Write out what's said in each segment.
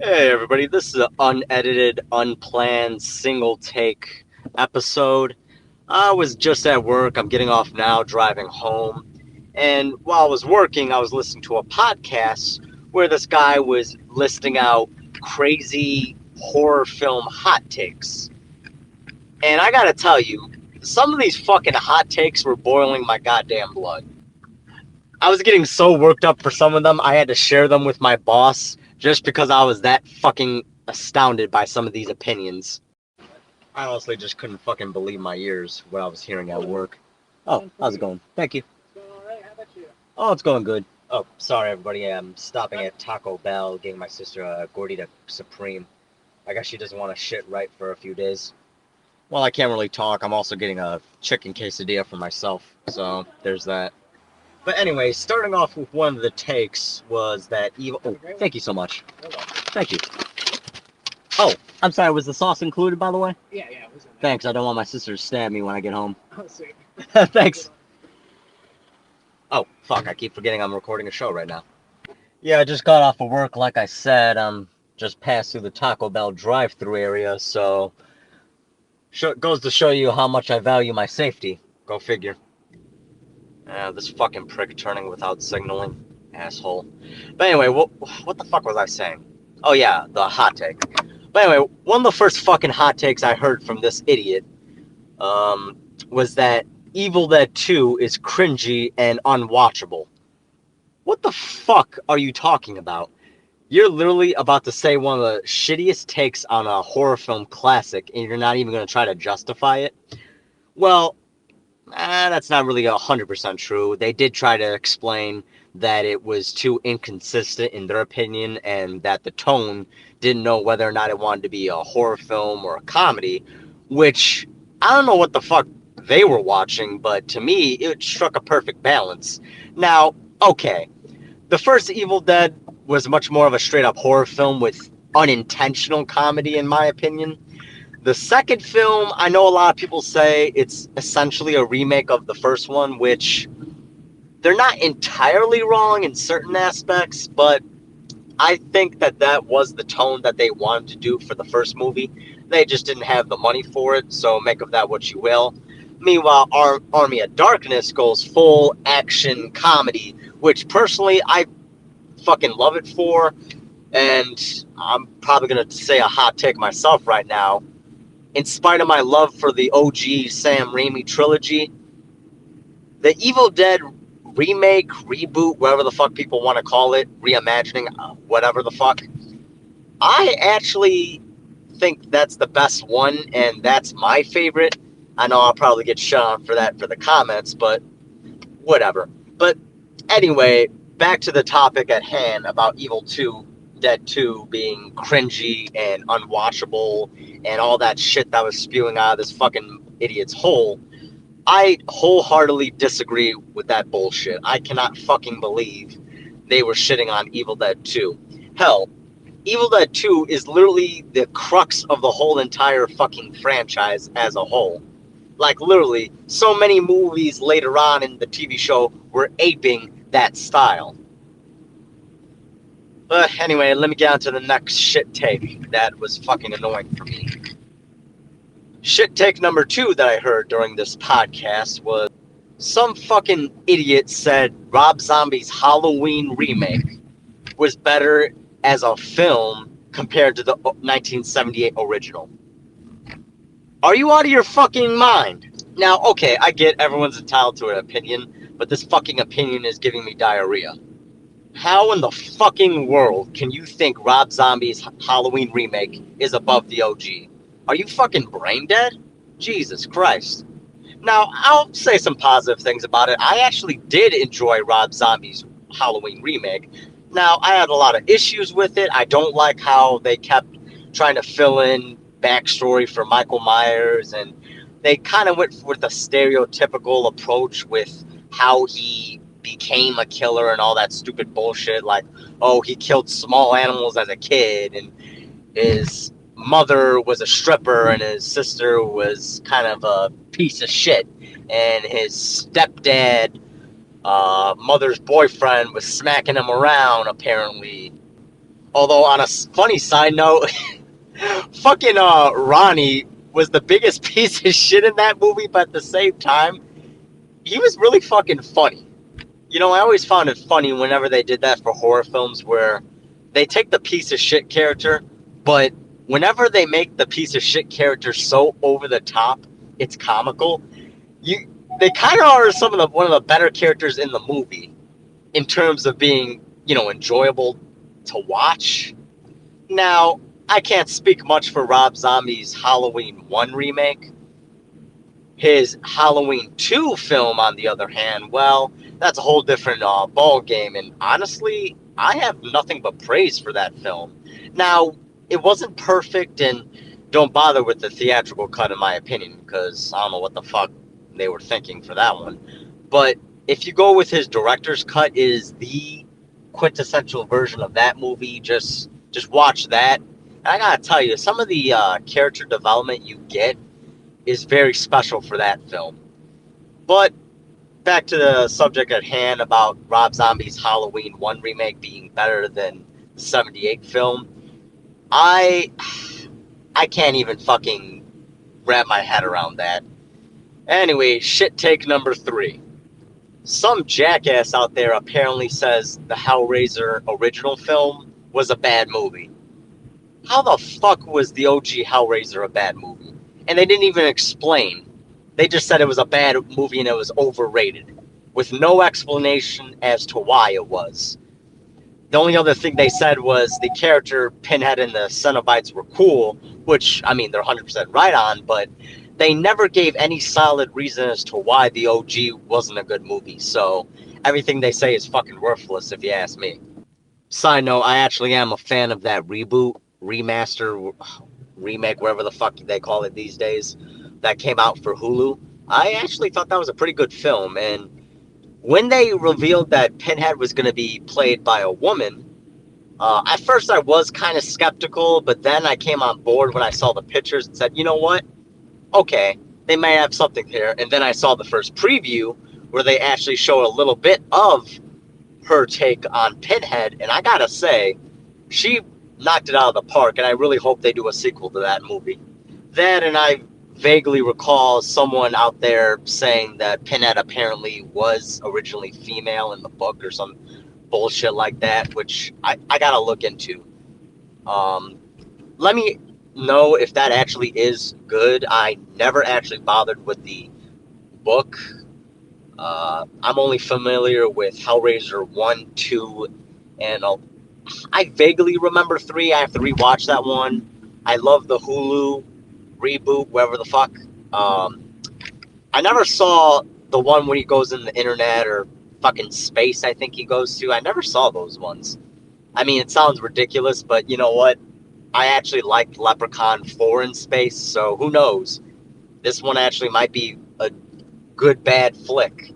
Hey everybody, this is an unedited, unplanned, single take episode. I was just at work, I'm getting off now, driving home, and while I was working, I was listening to a podcast where this guy was listing out crazy horror film hot takes. And I gotta tell you, some of these fucking hot takes were boiling my goddamn blood. I was getting so worked up for some of them, I had to share them with my boss just because I was that fucking astounded by some of these opinions. I honestly just couldn't fucking believe my ears what I was hearing at work. Oh, how's it going? Thank you. It's going all right. How about you? Oh, it's going good. Oh, sorry everybody. I'm stopping at Taco Bell, getting my sister a gordita supreme. I guess she doesn't want to shit right for a few days. Well, I can't really talk. I'm also getting a chicken quesadilla for myself, so there's that. But anyway, starting off with one of the takes was that evil. Oh, thank you so much. Thank you. Oh, I'm sorry. Was the sauce included, by the way? Yeah, it was in there. Thanks. I don't want my sister to stab me when I get home. Oh, sweet. Thanks. Oh, fuck. I keep forgetting I'm recording a show right now. Yeah, I just got off of work. Like I said, I'm just passed through the Taco Bell drive-through area, so goes to show you how much I value my safety. Go figure. This fucking prick turning without signaling. Asshole. But anyway, what the fuck was I saying? Oh yeah, the hot take. But anyway, one of the first fucking hot takes I heard from this idiot was that Evil Dead 2 is cringy and unwatchable. What the fuck are you talking about? You're literally about to say one of the shittiest takes on a horror film classic, and you're not even going to try to justify it? Well, that's not really 100% true. They did try to explain that it was too inconsistent in their opinion and that the tone didn't know whether or not it wanted to be a horror film or a comedy, which I don't know what the fuck they were watching, but to me, it struck a perfect balance. Now, okay, the first Evil Dead was much more of a straight up horror film with unintentional comedy, in my opinion. The second film, I know a lot of people say it's essentially a remake of the first one, which they're not entirely wrong in certain aspects, but I think that that was the tone that they wanted to do for the first movie. They just didn't have the money for it, so make of that what you will. Meanwhile, Army of Darkness goes full action comedy, which personally I fucking love it for, and I'm probably going to say a hot take myself right now. In spite of my love for the OG Sam Raimi trilogy, the Evil Dead remake, reboot, whatever the fuck people want to call it, reimagining, whatever the fuck, I actually think that's the best one, and that's my favorite. I know I'll probably get shut on for that for the comments, but whatever. But anyway, back to the topic at hand about Evil 2, Dead 2 being cringy and unwatchable and all that shit that was spewing out of this fucking idiot's hole. I wholeheartedly disagree with that bullshit. I cannot fucking believe they were shitting on Evil Dead 2. Hell, Evil Dead 2 is literally the crux of the whole entire fucking franchise as a whole. Like, literally, so many movies later on in the TV show were aping that style. But anyway, let me get on to the next shit take that was fucking annoying for me. Shit take number 2 that I heard during this podcast was some fucking idiot said Rob Zombie's Halloween remake was better as a film compared to the 1978 original. Are you out of your fucking mind? Now, okay, I get everyone's entitled to an opinion, but this fucking opinion is giving me diarrhea. How in the fucking world can you think Rob Zombie's Halloween remake is above the OG? Are you fucking brain dead? Jesus Christ. Now, I'll say some positive things about it. I actually did enjoy Rob Zombie's Halloween remake. Now, I had a lot of issues with it. I don't like how they kept trying to fill in backstory for Michael Myers, and they kind of went with a stereotypical approach with how he became a killer and all that stupid bullshit. Like, oh, he killed small animals as a kid, and his mother was a stripper, and his sister was kind of a piece of shit, and his mother's boyfriend was smacking him around, apparently. Although on a funny side note, fucking Ronnie was the biggest piece of shit in that movie, but at the same time, he was really fucking funny. You know, I always found it funny whenever they did that for horror films where they take the piece of shit character, but whenever they make the piece of shit character so over the top, it's comical. You they kind of are some of the one of the better characters in the movie in terms of being, enjoyable to watch. Now, I can't speak much for Rob Zombie's Halloween 1 remake. His Halloween 2 film, on the other hand, well, that's a whole different ball game. And honestly, I have nothing but praise for that film. Now, it wasn't perfect, and don't bother with the theatrical cut, in my opinion, because I don't know what the fuck they were thinking for that one. But if you go with his director's cut, it is the quintessential version of that movie. Just watch that. And I gotta tell you, some of the character development you get is very special for that film. But back to the subject at hand about Rob Zombie's Halloween 1 remake being better than the 78 film. I I can't even fucking wrap my head around that. Anyway, shit take number 3. Some jackass out there apparently says the Hellraiser original film was a bad movie. How the fuck was the OG Hellraiser a bad movie? And they didn't even explain. They just said it was a bad movie and it was overrated, with no explanation as to why it was. The only other thing they said was the character Pinhead and the Cenobites were cool, which, I mean, they're 100% right on, but they never gave any solid reason as to why the OG wasn't a good movie. So everything they say is fucking worthless, if you ask me. Side note, I actually am a fan of that reboot, remaster, remake, whatever the fuck they call it these days, that came out for Hulu. I actually thought that was a pretty good film, and when they revealed that Pinhead was going to be played by a woman, at first I was kind of skeptical, but then I came on board when I saw the pictures and said, you know what? Okay, they may have something here. And then I saw the first preview where they actually show a little bit of her take on Pinhead, and I gotta say, she knocked it out of the park, and I really hope they do a sequel to that movie. That, and I vaguely recall someone out there saying that Pinhead apparently was originally female in the book or some bullshit like that, which I gotta look into. Um, Let me know if that actually is good. I never actually bothered with the book. I'm only familiar with Hellraiser 1, 2, and I vaguely remember 3. I have to rewatch that one. I love the Hulu reboot, whatever the fuck. Um, I never saw the one when he goes in the internet or fucking space, I think he goes to. I never saw those ones. I mean, it sounds ridiculous, but you know what? I actually liked Leprechaun 4 in space, so who knows? This one actually might be a good, bad flick.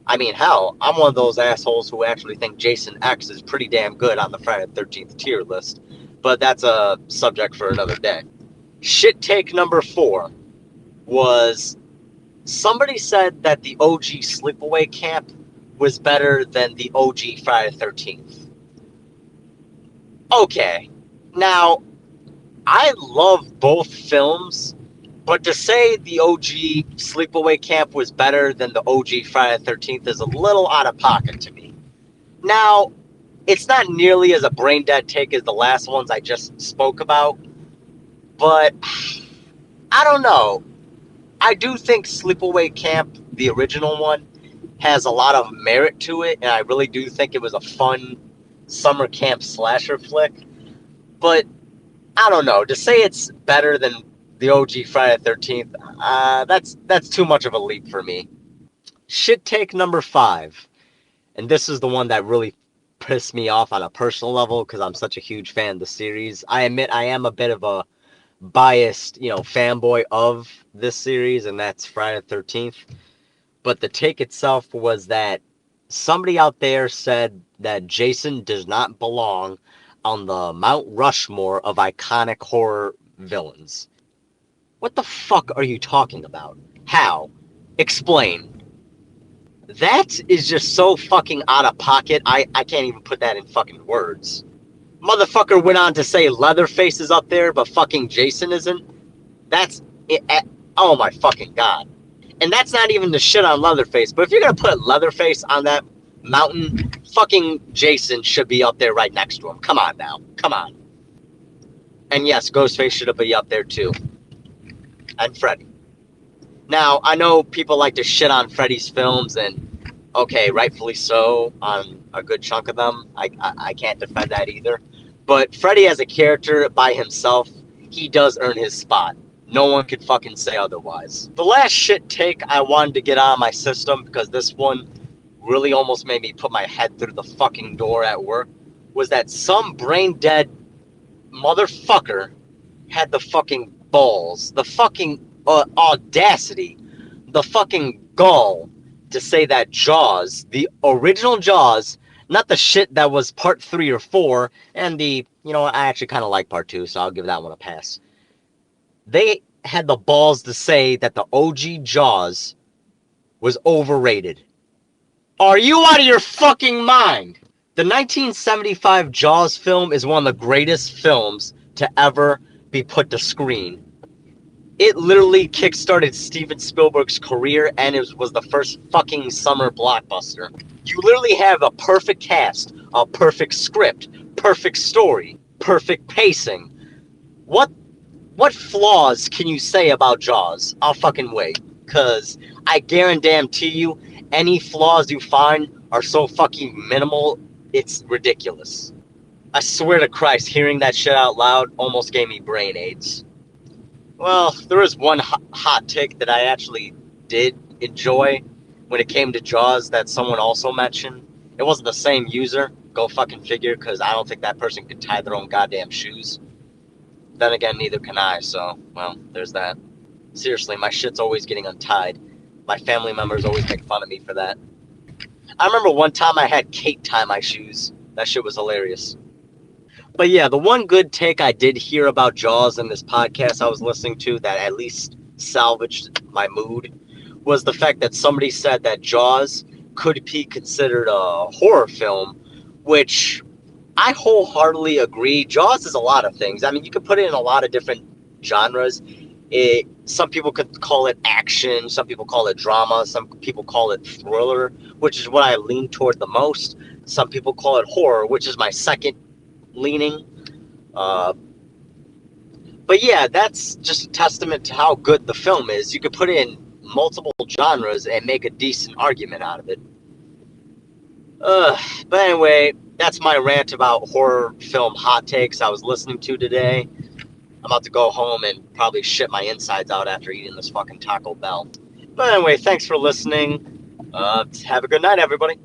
I mean, hell, I'm one of those assholes who actually think Jason X is pretty damn good on the Friday the 13th tier list, but that's a subject for another day. Shit take number 4 was somebody said that the OG Sleepaway Camp was better than the OG Friday the 13th. Okay, now, I love both films, but to say the OG Sleepaway Camp was better than the OG Friday the 13th is a little out of pocket to me. Now, it's not nearly as a brain dead take as the last ones I just spoke about, but I don't know. I do think Sleepaway Camp, the original one, has a lot of merit to it, and I really do think it was a fun summer camp slasher flick. But I don't know. To say it's better than the OG Friday the 13th, that's too much of a leap for me. Shit take number 5, and this is the one that really pissed me off on a personal level because I'm such a huge fan of the series. I admit I am a bit of a biased, fanboy of this series, and that's Friday the 13th. But the take itself was that somebody out there said that Jason does not belong on the Mount Rushmore of iconic horror villains. What the fuck are you talking about? How? Explain. That is just so fucking out of pocket. I can't even put that in fucking words. Motherfucker went on to say Leatherface is up there, but fucking Jason isn't. That's it. Oh my fucking god. And that's not even the shit on Leatherface. But if you're gonna put Leatherface on that mountain, fucking Jason should be up there right next to him. Come on now. Come on. And yes, Ghostface should be up there too. And Freddy. Now, I know people like to shit on Freddy's films, and okay, rightfully so on a good chunk of them. I can't defend that either. But Freddy as a character by himself, he does earn his spot. No one could fucking say otherwise. The last shit take I wanted to get on my system, because this one really almost made me put my head through the fucking door at work, was that some brain dead motherfucker had the fucking balls, the fucking audacity, the fucking gall to say that Jaws, the original Jaws, not the shit that was part 3 or 4, and I actually kind of like part 2, so I'll give that one a pass. They had the balls to say that the OG Jaws was overrated. Are you out of your fucking mind? The 1975 Jaws film is one of the greatest films to ever be put to screen. It literally kickstarted Steven Spielberg's career, and it was the first fucking summer blockbuster. You literally have a perfect cast, a perfect script, perfect story, perfect pacing. What flaws can you say about Jaws? I'll fucking wait. Because I guarantee you, any flaws you find are so fucking minimal, it's ridiculous. I swear to Christ, hearing that shit out loud almost gave me brain AIDS. Well, there is one hot take that I actually did enjoy when it came to Jaws that someone also mentioned. It wasn't the same user, go fucking figure, because I don't think that person could tie their own goddamn shoes. Then again, neither can I, so, well, there's that. Seriously, my shit's always getting untied. My family members always make fun of me for that. I remember one time I had Kate tie my shoes. That shit was hilarious. But yeah, the one good take I did hear about Jaws in this podcast I was listening to that at least salvaged my mood was the fact that somebody said that Jaws could be considered a horror film, which I wholeheartedly agree. Jaws is a lot of things. I mean, you could put it in a lot of different genres. Some people could call it action, some people call it drama, some people call it thriller, which is what I lean toward the most. Some people call it horror, which is my second leaning. But yeah, that's just a testament to how good the film is. You could put it in multiple genres and make a decent argument out of it. But anyway, that's my rant about horror film hot takes I was listening to today. I'm about to go home and probably shit my insides out after eating this fucking Taco Bell. But anyway, thanks for listening. Have a good night, everybody.